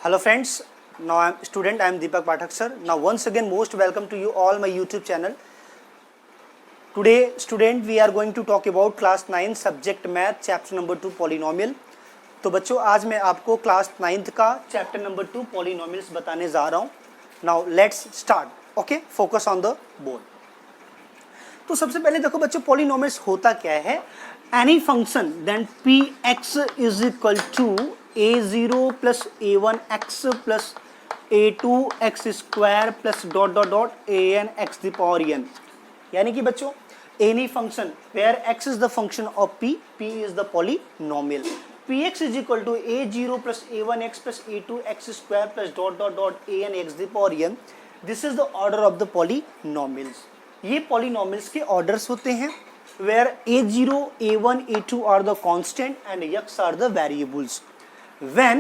Hello friends, now I am student, I am Deepak Pathak sir. Now once again most welcome to you all my YouTube channel. Today student we are going to talk about class 9 subject math chapter number 2 polynomial. तो बच्चों आज मैं आपको class 9th का chapter number 2 polynomials बताने जा रहा हूँ. Now let's start. Okay, focus on the board. तो सबसे पहले देखो बच्चों पॉलिनोमियल्स होता क्या है. Any function then P X is equal to a0 plus a1x plus a2x square plus dot dot dot an x the power n. यानी कि बच्चों any function where x is the function of p is the polynomial. px is equal to a0 plus a1x plus a2x square plus dot dot dot an x the power n. This is the order of the polynomials. ये polynomials के orders होते हैं where a0, a1, a2 are the constant and x are the variables. When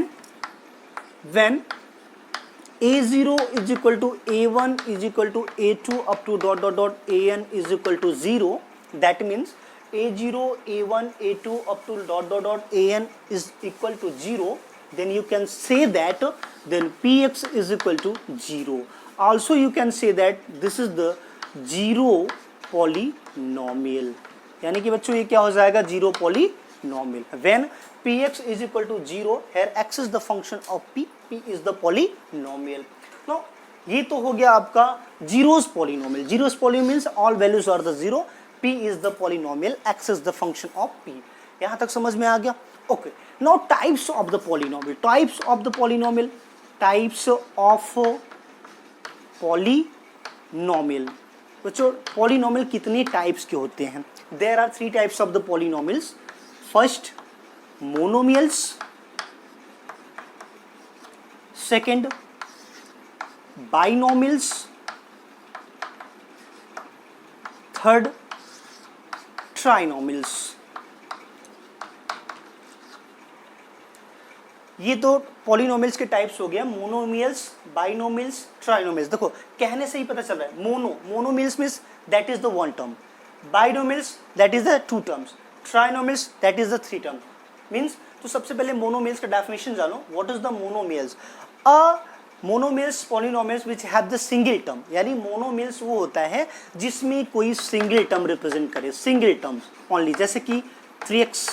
a0 is equal to a1 is equal to a2 up to dot dot dot an is equal to 0, that means a0, a1, a2 up to dot dot dot an is equal to 0, then you can say that then px is equal to 0. Also you can say that this is the zero polynomial. यानी कि बच्चों ये क्या हो जाएगा, zero polynomial. When px is equal to 0, here x is the function of p is the polynomial. Now ये तो हो गया आपका zeros polynomial. Zeros polynomial means all values are the zero. p is the polynomial, x is the function of p. यहाँ तक समझ में आ गया. Okay. Now types of the polynomial. Types of the polynomial. Types of polynomial. बच्चों polynomial कितने types के होते हैं? There are three types of the polynomials. First, monomials. Second, binomials. Third, trinomials. ये तो पॉलिनोमियल्स के टाइप्स हो गया. Monomials, binomials, trinomials. देखो कहने से ही पता चल रहा है. Monomials means that is the one term. Binomials that is the two terms. Trinomials that is the three term. Means तो सबसे पहले मोनोमियल्स का डेफिनेशन जानो. What is the monomials? Monomials polynomials which have the single term. यानी monomials वो होता है जिसमें कोई सिंगल टर्म रिप्रेजेंट करे, सिंगल टर्म्स ओनली. जैसे कि 3x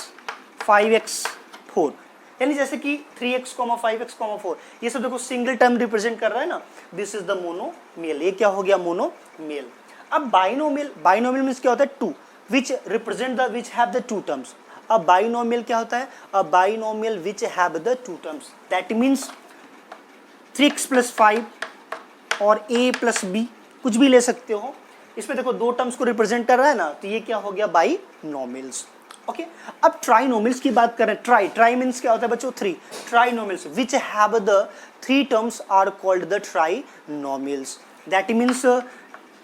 5x 4. यानी जैसे कि 3x, 5x, 4 ये सब देखो सिंगल टर्म रिप्रेजेंट कर रहा है ना. This is the monomial. ये क्या हो गया, मोनोमियल. अब बाइनोमियल मींस क्या होता है, two which represent the which have the two terms. अब बाइनोमियल क्या होता है, a binomial which have the two terms. That means 3x plus 5 और a प्लस b कुछ भी ले सकते हो. इसमें देखो दो टर्म्स को रिप्रेजेंट कर रहा है ना, तो ये क्या हो गया, बाइनोमियल्स. ओके. अब ट्राइनोमियल्स की बात करें. ट्राई मींस क्या होता है बच्चों, three. Trinomials which have the three terms are called the trinomials. That means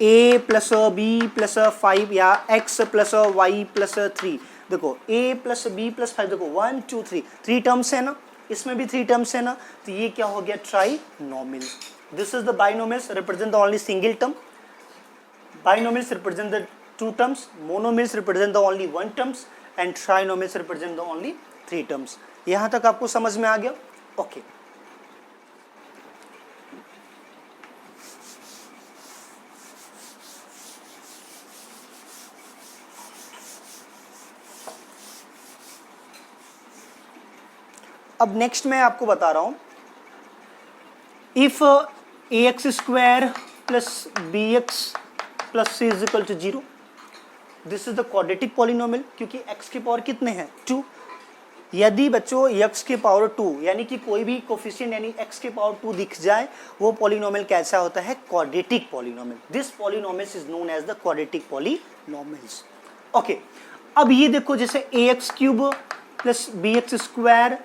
a plus b plus 5 या x प्लस y प्लस 3. देखो a प्लस b प्लस 5, देखो 1 2 3 थ्री टर्म्स है ना, इसमें भी थ्री टर्म्स है ना, तो ये क्या हो गया, trinomial. This is the binomials represent the only single term. Binomials represent the two terms. Monomials represent the only one terms and trinomials represent the only three terms. यहां तक आपको समझ में आ गया. ओके. अब नेक्स्ट मैं आपको बता रहा हूं. If ax square plus bx plus c is equal to 0, this is the quadratic polynomial. क्योंकि x के पावर कितने हैं, 2. यदि बच्चों x के पावर 2 यानी कि कोई भी कोफिशिएंट यानी x के पावर 2 दिख जाए, वो पॉलिनोमियल कैसा होता है, quadratic polynomial. This polynomial is known as the quadratic polynomials. Okay. अब ये देखो जैसे ax cube plus bx square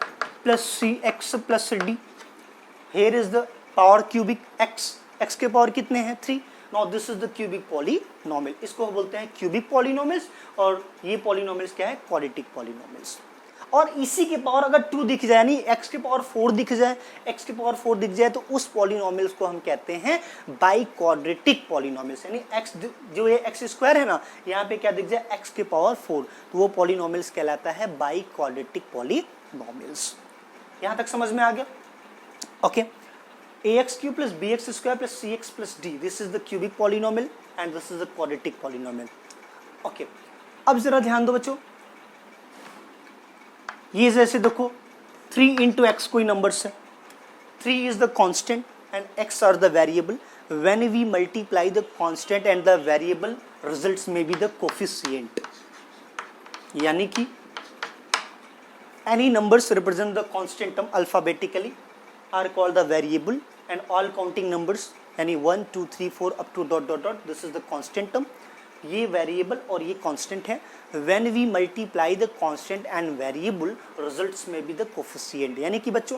plus cx plus d. Here is the power cubic x के पावर कितने हैं, 3. Now this is the cubic polynomial. इसको बोलते हैं क्यूबिक पॉलिनोमियल्स. और ये पॉलिनोमियल्स क्या है, क्वाड्रेटिक पॉलिनोमियल्स. और इसी के पावर अगर 2 दिख जाए, यानी x के पावर 4 दिख जाए, x के पावर 4 दिख जाए, तो उस पॉलिनोमियल्स को हम कहते हैं बाई क्वाड्रेटिक पॉलिनोमियल्स. यानी x जो ये x स्क्वायर है ना, यहाँ पे क्या दिख जाए, x के पावर 4, तो वो पॉलिनोमियल्स कहलाता है बाई क्वाड्रेटिक पॉलिनोमियल्स. यहाँ तक समझ में आ गया. Okay, ax cube plus bx square plus cx plus d, this is the cubic polynomial and this is the quadratic polynomial. Okay, अब जरा ध्यान दो बच्चों, ये जैसे देखो 3 into x कोई नंबर्स है, 3 is the constant and x are the variable. When we multiply the constant and the variable, results may be the coefficient. यानी कि any numbers represent the constant term alphabetically are called the variable and all counting numbers यानी 1 2 3 4 up to dot dot dot, this is the constant term. ये variable और ये constant है. When we multiply the constant and variable, results में be the coefficient. यानी कि बच्चों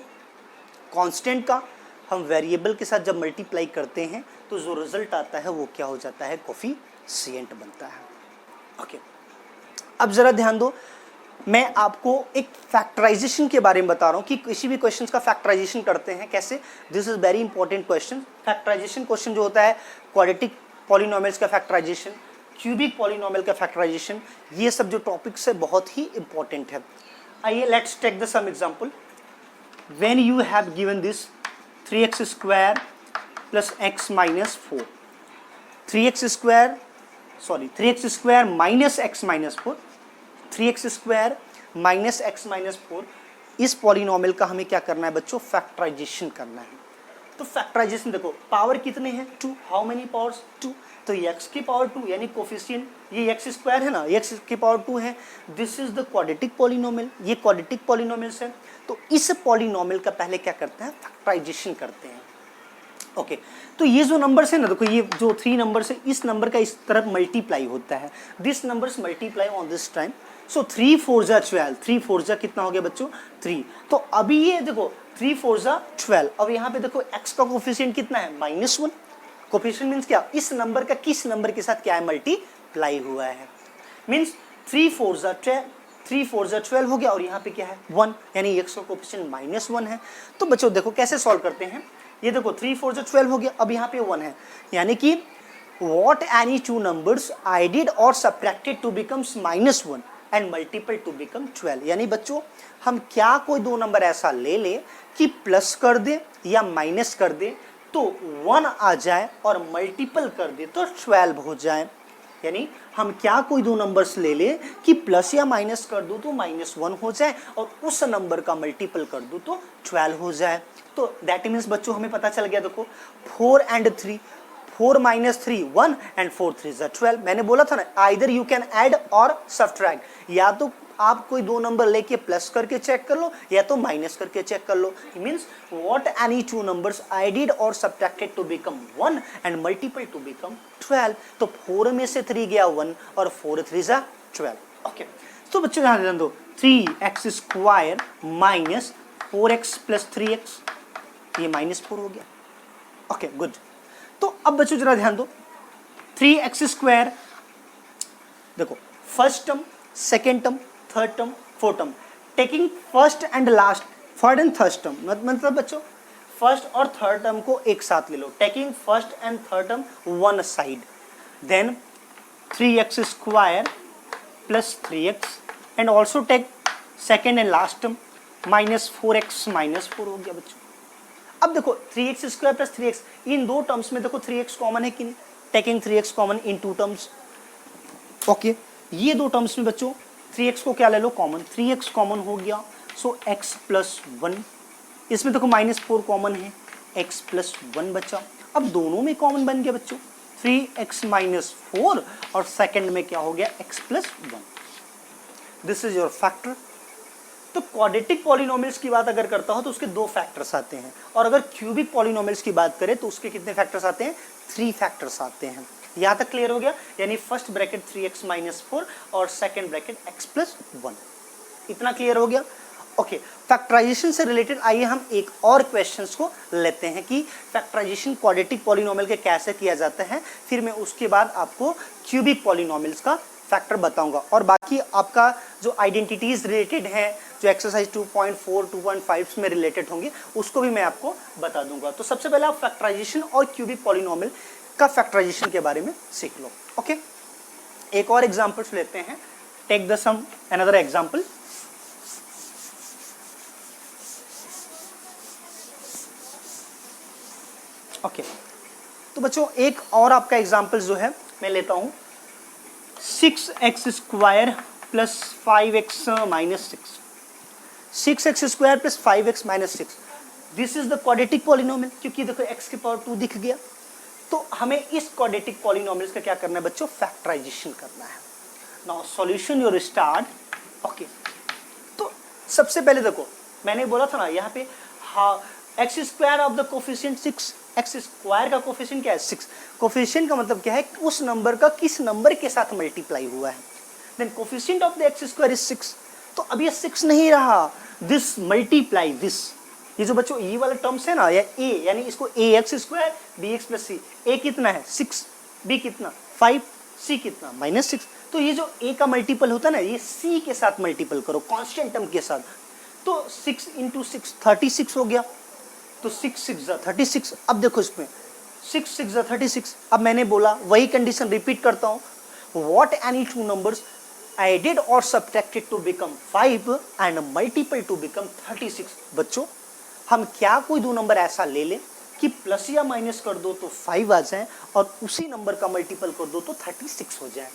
constant का हम वेरिएबल के साथ जब मल्टीप्लाई करते हैं तो जो रिजल्ट आता है वो क्या हो जाता है, कोफिशिएंट बनता है. ओके, अब जरा ध्यान दो, मैं आपको एक फैक्टराइजेशन के बारे में बता रहा हूँ कि किसी भी क्वेश्चंस का फैक्टराइजेशन करते हैं कैसे. This is very important question. Factorization question जो होता है, क्वाड्रेटिक पॉलिनोमियल्स का फैक्टराइजेशन, क्यूबिक पॉलिनोमियल का फैक्टराइजेशन, ये सब जो टॉपिक्स है बहुत ही इंपॉर्टेंट है. आइए let's take the some example. When you have given this 3x square plus x minus 4, 3x square minus x minus 4, 3x square minus x minus 4, इस polynomial का हमें क्या करना है बच्चों, फैक्टराइजेशन करना है. तो फैक्टराइजेशन देखो, पावर कितने हैं, 2. How many powers, 2. तो x की पावर 2 यानी कोफिशिएंट, ये x स्क्वायर है ना, x की पावर 2 है. This is the quadratic polynomial, ये क्वाड्रेटिक पॉलिनोमियल्स है. तो इस पॉलिनोमियल का पहले क्या करते हैं, फैक्टराइजेशन करते हैं. ओके, तो ये जो नंबर्स है ना, देखो ये जो 3 नंबर्स है, इस नंबर का इस तरफ मल्टीप्लाई होता है. This numbers multiply on this time. So 3 4 जा 12, 3 4 जा कितना हो गया बच्चों, 3. तो अभी ये देखो 3 4 जा 12. अब यहाँ पे देखो x का कोफिशिएंट कितना है, -1. कोफिशिएंट मीन्स क्या, इस नंबर का किस नंबर के साथ क्या है, मल्टीप्लाई हुआ है. मीन्स 3 4 जा 12 हो गया और यहाँ पे क्या है 1, यानी x का कोफिशिएंट -1 है. तो बच्चों देखो कैसे सॉल्व करते हैं. ये देखो 3 4 जा 12 हो गया, अब यहाँ पे 1 है, यानी कि what any two numbers added or subtracted to becomes -1 and multiple to become 12. यानी बच्चों हम क्या कोई दो नंबर ऐसा ले ले कि प्लस कर दे या माइनस कर दे तो 1 आ जाए और मल्टीपल कर दे तो 12 हो जाए. यानी हम क्या कोई दो नंबर्स ले ले कि प्लस या माइनस कर दूं तो -1 हो जाए और उस नंबर का मल्टीपल कर दूं तो 12 हो जाए. तो दैट मीन्स बच्चों हमें पता चल गया, देखो 4 and 3, 4 minus 3 1 and 4 3 12. मैंने बोला था ना, आइदर यू कैन ऐड और सब्ट्रैक्ट, या तो आप कोई दो नंबर लेके प्लस करके चेक कर लो या तो माइनस करके चेक कर लो. Means what any two numbers added और subtracted to become 1 and multiple to become 12. तो 4 में से 3 गया 1 और 4 3 12. ओके, तो बच्चों यहाँ ध्यान दो, 3x square minus 4x plus 3x, ये -4 हो गया. Okay good. तो अब बच्चों जरा ध्यान दो, 3x स्क्वायर, देखो first term, second term, third term, fourth term, taking first and last, third and third term, मतलब बच्चों फर्स्ट और थर्ड टर्म को एक साथ ले लो. Taking first and third term one side, then 3x square plus 3x and also take second and last term -4x -4 हो गया बच्चों. अब देखो 3x स्क्वायर प्लस 3x, इन दो टर्म्स में देखो 3x कॉमन है कि नहीं, taking 3x common in two terms. Okay, ये दो टर्म्स में बच्चों 3x को क्या ले लो कॉमन, 3x कॉमन हो गया. सो x प्लस 1, इसमें देखो -4 कॉमन है, x प्लस 1 बचा. अब दोनों में कॉमन बन गया बच्चों 3x -4 और सेकंड में क्या हो गया x plus 1. This is your factor. तो क्वाड्रेटिक पॉलिनोमियल्स की बात अगर करता हूं तो उसके 2 फैक्टर्स आते हैं, और अगर क्यूबिक पॉलिनोमियल्स की बात करें तो उसके कितने फैक्टर्स आते हैं, 3 फैक्टर्स आते हैं. यहां तक क्लियर हो गया. यानी फर्स्ट ब्रैकेट 3x -4 और सेकंड ब्रैकेट x प्लस 1. इतना क्लियर हो गया. ओके, फैक्टराइजेशन से रिलेटेड आइए हम एक और क्वेश्चंस को लेते हैं कि फैक्टराइजेशन क्वाड्रेटिक पॉलिनोमियल के कैसे किया जाता है. फिर मैं उसके बाद आपको क्यूबिक पॉलिनोमियल्स का फैक्टर बताऊंगा, और बाकी आपका जो आइडेंटिटीज रिलेटेड हैं, जो एक्सरसाइज 2.4 2.5 में रिलेटेड होंगे, उसको भी मैं आपको बता दूंगा. तो सबसे पहले आप फैक्टराइजेशन और क्यूबिक पॉलिनोमियल का फैक्टराइजेशन के बारे में सीख लो. ओके, एक और एग्जांपल्स लेते हैं. Take the some another example. Okay तो बच्चों एक और आपका एग्जाम्पल जो है मैं लेता हूँ 6x square plus 5x minus 6x square plus 5x minus 6 this is the quadratic polynomial, क्योंकि देखो x की पावर 2 दिख गया, तो हमें इस क्वाड्रेटिक पॉलिनोमियल्स का क्या करना है बच्चों, फैक्टराइजेशन करना है। Now solution your start. Okay तो सबसे पहले देखो मैंने बोला था ना यहाँ पे x square of the coefficient 6, x square का कोफिशिएंट क्या है 6, कोफिशिएंट का मतलब क्या है उस नंबर का किस नंबर के साथ मल्टीप्लाई हुआ है, then coefficient of the x square is 6, तो अब ये 6 नहीं रहा, दिस मल्टीप्लाई दिस, ये जो बच्चों ये वाला टर्म्स है ना या ए, यानी इसको a x square b x plus c, a कितना है 6, बी कितना 5, सी कितना -6, तो ये जो ए का मल्टीपल होता है ना ये सी के साथ मल्टीपल करो कांस्टेंट टर्म के साथ, तो 6 × 6 36 हो गया, तो 6 6 36। अब देखो इसमें 6 6 36, अब मैंने बोला वही कंडीशन रिपीट करता हूँ, what any two numbers added or subtracted to become 5 and multiplied to become 36। बच्चों हम क्या कोई दो नंबर ऐसा ले लें कि प्लस या माइनस कर दो तो 5 आ जाए और उसी नंबर का मल्टीपल कर दो तो 36 हो जाए,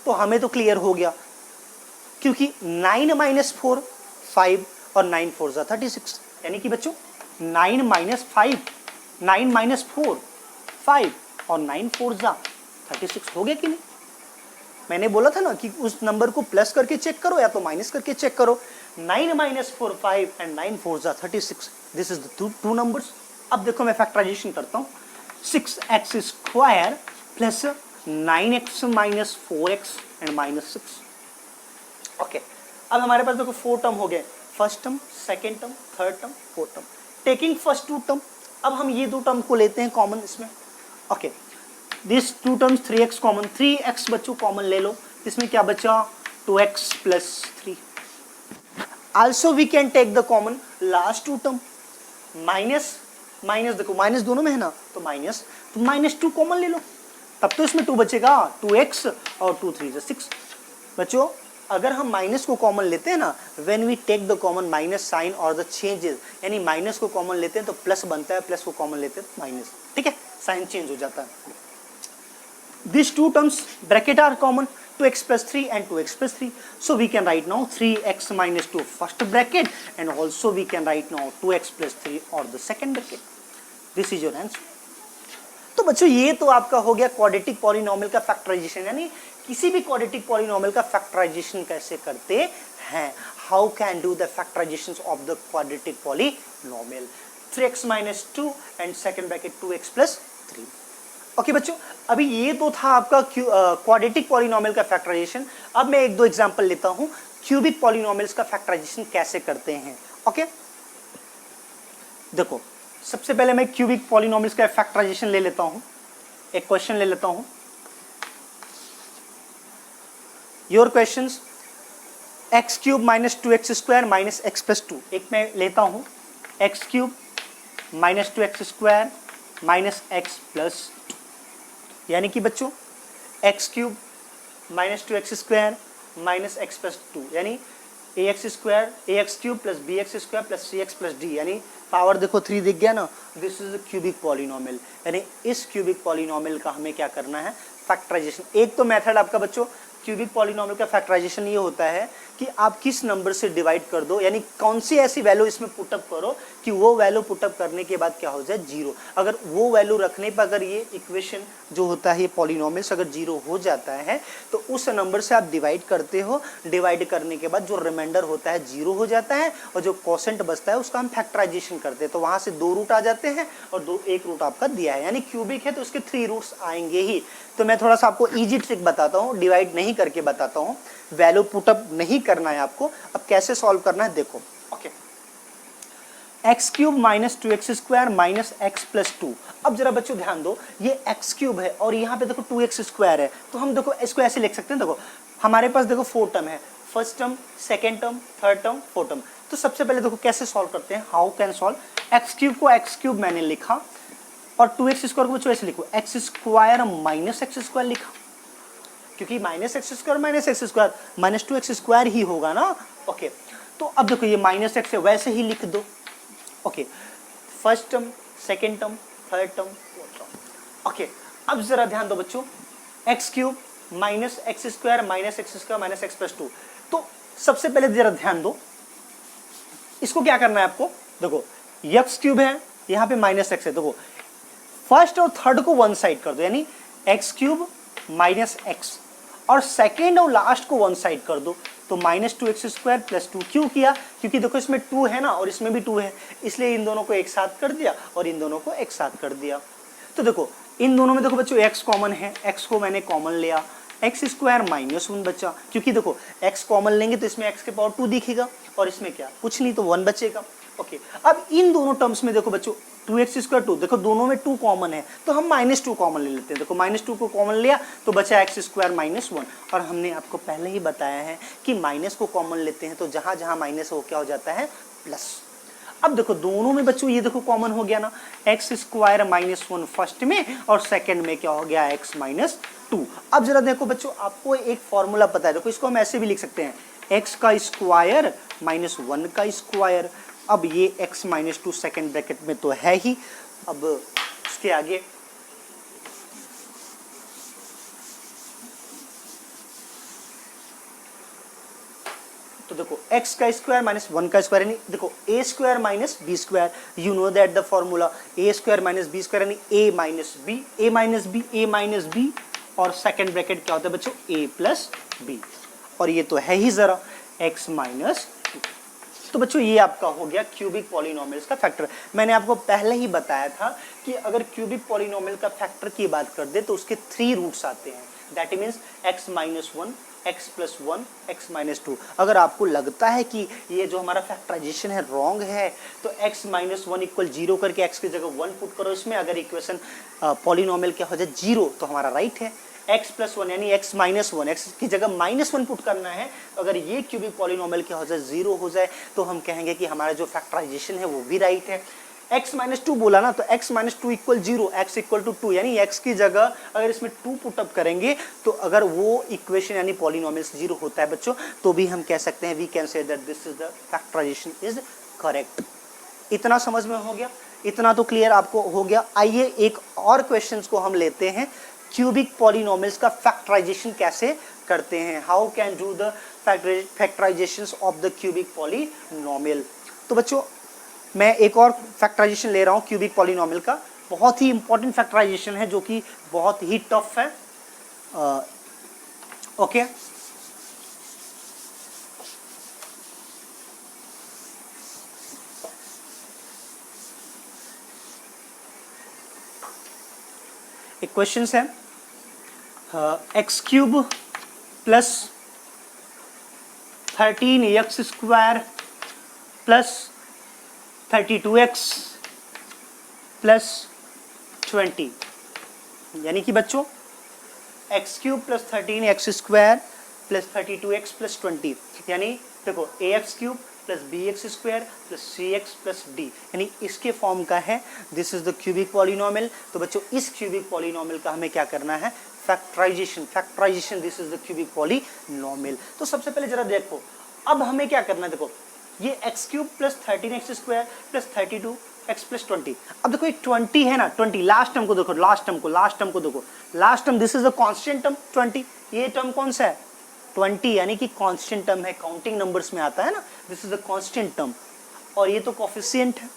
तो हमें तो क्लियर हो गया, क्योंकि 9 - 4 5 और 9 4 जा 36, यानी कि बच्चों 9 - 5 9 - 4 5 और 9 4 जा 36 हो गया कि नहीं। मैंने बोला था ना कि उस नंबर को प्लस करके चेक करो या तो माइनस करके चेक करो, 9 - 4 5 एंड 9 4 जा 36, this is the two numbers. अब देखो मैं फैक्टराइजेशन करता हूँ, 6x square plus 9x minus 4x and -6। Okay अब हमारे पास देखो 4 टर्म हो गए, first term, second term, third term, fourth term, taking first 2 term, अब हम ये 2 टर्म को लेते हैं कॉमन इसमें। Okay this 2 terms 3x common, 3x बच्चों कॉमन ले लो, इसमें क्या बचा 2x plus 3। Also we can take the common last 2 term, minus minus, देखो माइनस दोनों में है ना, तो माइनस, तो -2 कॉमन ले लो, तब तो इसमें 2 बचेगा, 2x और 2 3 6। बच्चों अगर हम माइनस को कॉमन लेते हैं ना, when we take the common minus sign और द चेंजेस, यानी माइनस को कॉमन लेते हैं तो प्लस बनता है, प्लस को कॉमन लेते हैं तो माइनस, ठीक है, साइन चेंज हो जाता है। These 2 terms bracket are common, 2x plus 3 and 2x plus 3. So we can write now 3x minus 2 first bracket and also we can write now 2x plus 3 or the second bracket. This is your answer. तो बच्चों ये तो आपका हो गया quadratic polynomial का factorisation, यानी किसी भी क्वाड्रेटिक पॉलिनोमियल का फैक्टराइजेशन कैसे करते हैं, how can do the factorization of the quadratic polynomial, 3x minus 2 and second bracket 2x plus 3। Okay बच्चों अभी ये तो था आपका क्वाड्रेटिक पॉलिनोमियल का फैक्टराइजेशन। अब मैं 1-2 एग्जांपल लेता हूं क्यूबिक पॉलिनोमियल्स का फैक्टराइजेशन कैसे करते हैं। ओके देखो सबसे पहले मैं क्यूबिक पॉलिनोमियल्स का फैक्टराइजेशन ले लेता हूं, एक क्वेश्चन ले लेता हूं, your questions x³ - 2x² - x + 2, एक मैं लेता हूं x³ - 2x² - x + 2, यानी कि बच्चों x³ - 2x² - x + 2, यानी ax³ + bx² + cx + d, यानी पावर देखो 3 दिख गया ना, दिस इज क्यूबिक पॉलिनोमियल, यानी इस क्यूबिक पॉलिनोमियल का हमें क्या करना है फैक्टराइजेशन। एक तो मेथड आपका बच्चों क्यूबिक पॉलिनोमियल का फैक्टराइजेशन ये होता है कि आप किस नंबर से डिवाइड कर दो, यानी कौन सी ऐसी वैल्यू इसमें पुटअप करो कि वो वैल्यू पुटअप करने के बाद क्या हो जाए 0, अगर वो वैल्यू रखने पर अगर ये इक्वेशन जो होता है ये पॉलिनोमियल्स अगर 0 हो जाता है तो उस नंबर से आप डिवाइड करते हो, डिवाइड करने के बाद जो रिमाइंडर होता है 0 हो जाता है और जो क्वोशेंट बचता है उसका हम फैक्टराइजेशन करते हैं, तो वहाँ से 2 रूट आ जाते हैं और एक रूट आपका दिया है, यानी क्यूबिक है तो उसके 3 रूट्स आएंगे ही। तो मैं थोड़ा सा आपको ईजी ट्रिक बताता हूँ, डिवाइड नहीं करके बताता हूँ, वैल्यू पुटअप नहीं करना है आपको। अब कैसे सॉल्व करना है देखो, ओके x³ - 2x² - x + 2। अब जरा बच्चों ध्यान दो, ये x³ है और यहाँ पे देखो 2x² है, तो हम देखो इसको ऐसे लिख सकते हैं, देखो हमारे पास देखो 4 टर्म है, first term, second term, third term, fourth term. तो सबसे पहले देखो कैसे सॉल्व करते हैं, हाउ कैन सॉल्व, x³ को x³ मैंने लिखा और 2x² को बच्चों ऐसे लिखो x² - x² लिखा, क्योंकि -x² - -2x² ही होगा ना। ओके तो अब देखो ये -x है वैसे ही लिख दो। Okay first term, second term, third term, fourth term. Okay, अब जरा ध्यान दो बच्चों, x cube minus x square minus x square minus x plus two. तो सबसे पहले जरा ध्यान दो, इसको क्या करना है आपको, देखो एक्स क्यूब है, यहाँ पे माइनस एक्स है, देखो फर्स्ट और थर्ड को वन साइड कर दो, यानी एक्स क्यूब माइनस एक्स, और सेकेंड और लास्ट को वन साइड कर दो, तो minus two x square plus two. क्यों किया, क्योंकि देखो इसमें टू है ना और इसमें भी टू है, इसलिए इन दोनों को एक साथ कर दिया और इन दोनों को एक साथ कर दिया। तो देखो इन दोनों में देखो बच्चों एक्स कॉमन है, एक्स को मैंने कॉमन लिया, एक्स स्क्वायर माइनस वन बचा, क्योंकि देखो एक्स कॉमन लेंगे तो इसमें एक्स के पावर टू दिखेगा और इसमें क्या कुछ नहीं, तो वन बचेगा। ओके, अब इन दोनों टर्म्स में देखो बच्चों टू एक्स स्क्वायर टू, देखो दोनों में टू कॉमन है तो हम माइनस टू कॉमन ले लेते हैं। देखो माइनस टू को कॉमन लिया तो बचा एक्स स्क्वायर माइनस वन, और हमने आपको पहले ही बताया है कि माइनस को कॉमन लेते हैं तो जहां जहां माइनस हो क्या हो जाता है, प्लस। अब देखो दोनों में बच्चों ये देखो कॉमन हो गया ना, x square minus one first में और सेकंड में क्या हो गया, एक्स माइनस टू। अब जरा देखो बच्चों, आपको एक फॉर्मूला पता है, देखो इसको हम ऐसे भी लिख सकते हैं, एक्स का स्क्वायर माइनस वन का स्क्वायर। अब ये x minus two second bracket में तो है ही, अब इसके आगे तो देखो x का स्क्वायर माइनस वन का स्क्वायर, यानी देखो a square minus B square, you know that the formula, a square minus B square यानी a minus B, a minus B, a minus B, और सेकेंड ब्रैकेट क्या होता है बच्चों, a प्लस बी, और ये तो है ही जरा x माइनस टू। तो बच्चों ये आपका हो गया क्यूबिक पॉलिनोमियल्स का फैक्टर। मैंने आपको पहले ही बताया था कि अगर क्यूबिक पॉलिनोमियल का फैक्टर की बात कर दे तो उसके थ्री रूट्स आते हैं, that means x minus one, x plus one, x minus to. अगर आपको लगता है कि ये जो हमारा फैक्टराइजेशन है रॉन्ग है तो x minus one equal zero करके x की जगह वन पुट करो इसमें, अगर इक्वेशन पॉलिनोमियल क्या हो जाए जीरो तो हमारा राइट है। x प्लस वन यानी x माइनस वन, एक्स की जगह माइनस वन पुट करना है, तो अगर ये क्यूबिक पॉलिनोमियल क्या हो जाए जीरो हो जाए तो हम कहेंगे कि हमारा जो फैक्टराइजेशन है वो भी राइट है। x माइनस टू बोला ना, तो x minus two equal zero, x equal to two, यानी x की जगह अगर इसमें टू पुटअप करेंगे तो अगर वो इक्वेशन यानी पॉलिनोमियल जीरो होता है बच्चों तो भी हम कह सकते हैं we can say that this is the factorization is correct. इतना समझ में हो गया, इतना तो क्लियर आपको हो गया। आइए एक और क्वेश्चन को हम लेते हैं, क्यूबिक पॉलिनोमियल्स का फैक्टराइजेशन कैसे करते हैं, how can do the factorization of the cubic polynomial. तो बच्चों मैं एक और फैक्टराइजेशन ले रहा हूँ क्यूबिक पॉलिनोमियल का, बहुत ही इंपॉर्टेंट फैक्टराइजेशन है जो कि बहुत ही टफ है। ओके एक क्वेश्चन है, x cube plus 13x square plus 32x plus 20, यानी कि बच्चों x cube plus 13x square plus 32x plus 20, यानी देखो ax cube plus bx square plus cx plus d, यानी इसके फॉर्म का है। This is the cubic polynomial. तो बच्चों इस क्यूबिक पॉलिनोमियल का हमें क्या करना है, factorization. This is the cubic polynomial. तो सबसे पहले जरा देखो, अब हमें क्या करना है, देखो ये x cube plus 13x square plus 32x plus 20, अब देखो ये 20 है ना, 20 लास्ट टर्म को देखो, last term this is a constant term 20, ये टर्म कौन सा है 20, यानी कि कांस्टेंट टर्म है, काउंटिंग नंबर्स में आता है ना, this is a constant term, और ये तो कोफिशिएंट है।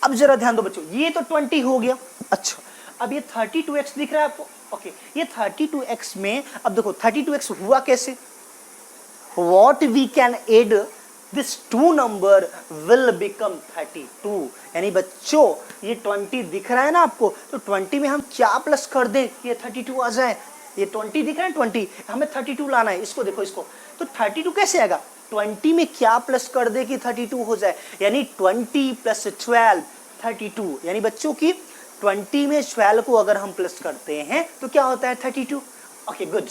अब जरा ध्यान दो बच्चों, ये तो 20 हो गया। अच्छा अब ये 32x दिख रहा है आपको, ओके ये 32x में, अब देखो 32x हुआ कैसे, what we can add this two number will become 32, यानी बच्चों ये 20 दिख रहा है ना आपको, तो 20 में हम क्या प्लस कर दें ये 32 आ जाए, ये 20 दिख रहा है 20, हमें 32 लाना है, इसको देखो इसको, तो 32 कैसे आएगा, 20 में क्या प्लस कर दे कि 32 हो जाए, यानी 20 प्लस 12 32, यानी बच्चों की 20 में 12 को अगर हम प्लस करते हैं तो क्या होता है 32। ओके गुड,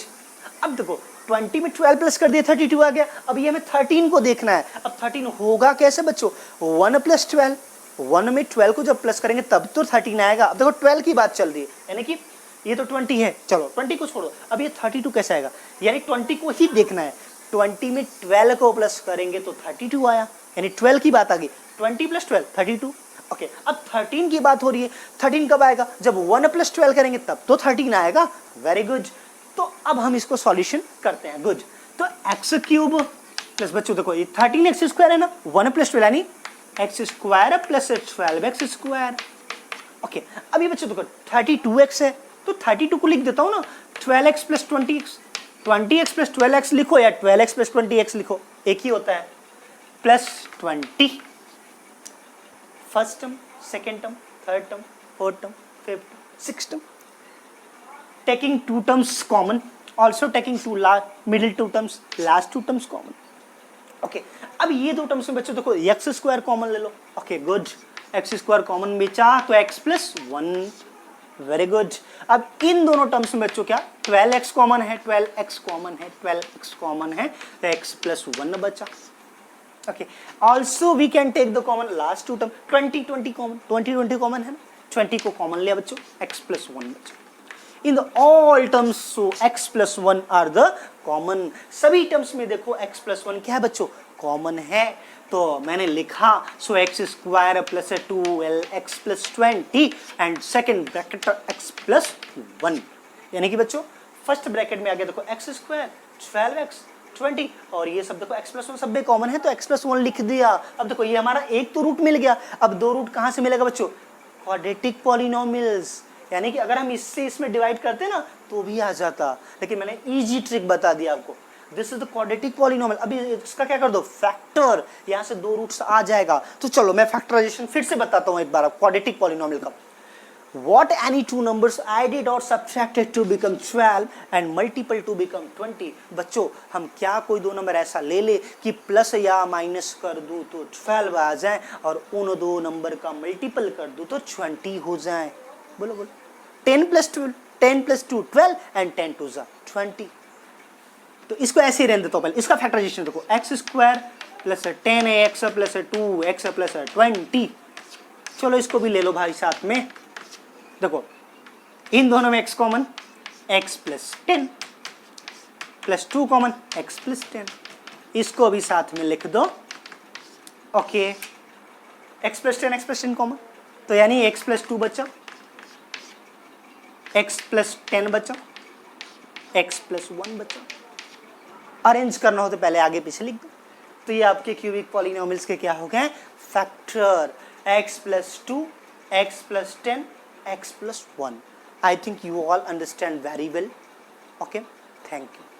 अब देखो 20 में 12 प्लस कर दिया 32 आ गया, अब ये हमें 13 को देखना है। अब 13 होगा कैसे बच्चों, 1 प्लस 12, 1 में 12 को जब प्लस करेंगे तब तो 13 आएगा। अब देखो 12 की बात चल रही है, यानी कि ये तो 20 है, चलो 20 को छोड़ो, अब ये 32 कैसे आएगा, यानी 20 को ही देखना है, 20 में 12 को प्लस करेंगे तो 32 आया, यानी 12 की बात आ गई, 20 प्लस 12 32। ओके अब 13 की बात हो रही है, 13 कब आएगा, जब 1 + 12 करेंगे तब तो 13 आएगा। वेरी गुड, तो अब हम इसको सॉल्यूशन करते हैं। गुड, तो एक्स क्यूब प्लस, बच्चों देखो ये 13x² है ना, 1 + 12 यानी x² + 12x²। ओके अभी बच्चों देखो 32x है, तो 32 को लिख देता हूँ ना, 12x + 20x, 20x + 12x लिखो या 12x + 20x लिखो, एक ही होता है, plus 20, first term, second term, third term, fourth term, fifth term, sixth term, taking 2 terms common, also taking middle 2 terms, last 2 terms common। Okay अब ये 2 टर्म्स में बच्चों देखो x² कॉमन ले लो। ओके गुड, x² कॉमन बेचा तो x + 1। Very good, अब इन दोनों टर्म्स में बच्चों क्या 12x कॉमन है, 12x कॉमन है, 12x कॉमन है, तो x + 1 बचा। Okay also we can take the common last 2 term, 20 common, 20 common है ना, 20 को कॉमन लिया बच्चों, x + 1 बचा। In the all terms so x + 1 are the common, सभी टर्म्स में देखो x + 1 क्या है बच्चों, कॉमन है, तो मैंने लिखा सो x² + 2x + 20 and second bracket x + 1, यानी कि बच्चों फर्स्ट ब्रैकेट में आ गया देखो x², 12x, 20 और ये सब देखो x + 1 सब में कॉमन है, तो x + 1 लिख दिया। अब देखो ये हमारा एक तो रूट मिल गया, अब 2 रूट कहाँ से मिलेगा बच्चों, क्वाड्रेटिक पॉलिनोमियल्स, यानी कि अगर हम इससे इसमें डिवाइड करते ना तो भी आ जाता, लेकिन मैंने इजी ट्रिक बता दिया आपको, this is the quadratic polynomial. अभी इसका क्या कर दो, फैक्टर, यहाँ से 2 रूट्स आ जाएगा। तो चलो मैं फैक्टराइजेशन फिर से बताता हूँ एक बार क्वाड्रेटिक पॉलिनोमियल का। What any two numbers added or subtracted to become 12 and multiple to become 20। बच्चों हम क्या कोई 2 नंबर ऐसा ले ले कि प्लस या माइनस कर दूं तो 12 आ जाए और उन 2 नंबर का मल्टीपल कर दूं तो 20 हो जाए। बोलो बोलो, 10 + 12, 10 + 2 12 एंड 10 2 20। तो इसको ऐसे ही रहने देता हूं, पहले इसका फैक्टराइजेशन देखो, x² + 10x + 2x + 20। चलो इसको भी ले लो भाई साथ में, देखो इन दोनों में x common, x + 10 + 2 common, x + 10, इसको भी साथ में लिख दो। ओके x + 10 x + 10 कॉमन, तो यानी x + 2 बचा, x + 10 बचा, x + 1 बचा। अरेंज करना हो तो पहले आगे पीछे लिख दो। तो ये आपके क्यूबिक पॉलिनोमियल्स के क्या हो गए, factor, x + 2, x + 10, x + 1। I think you all understand very well. Okay, thank you.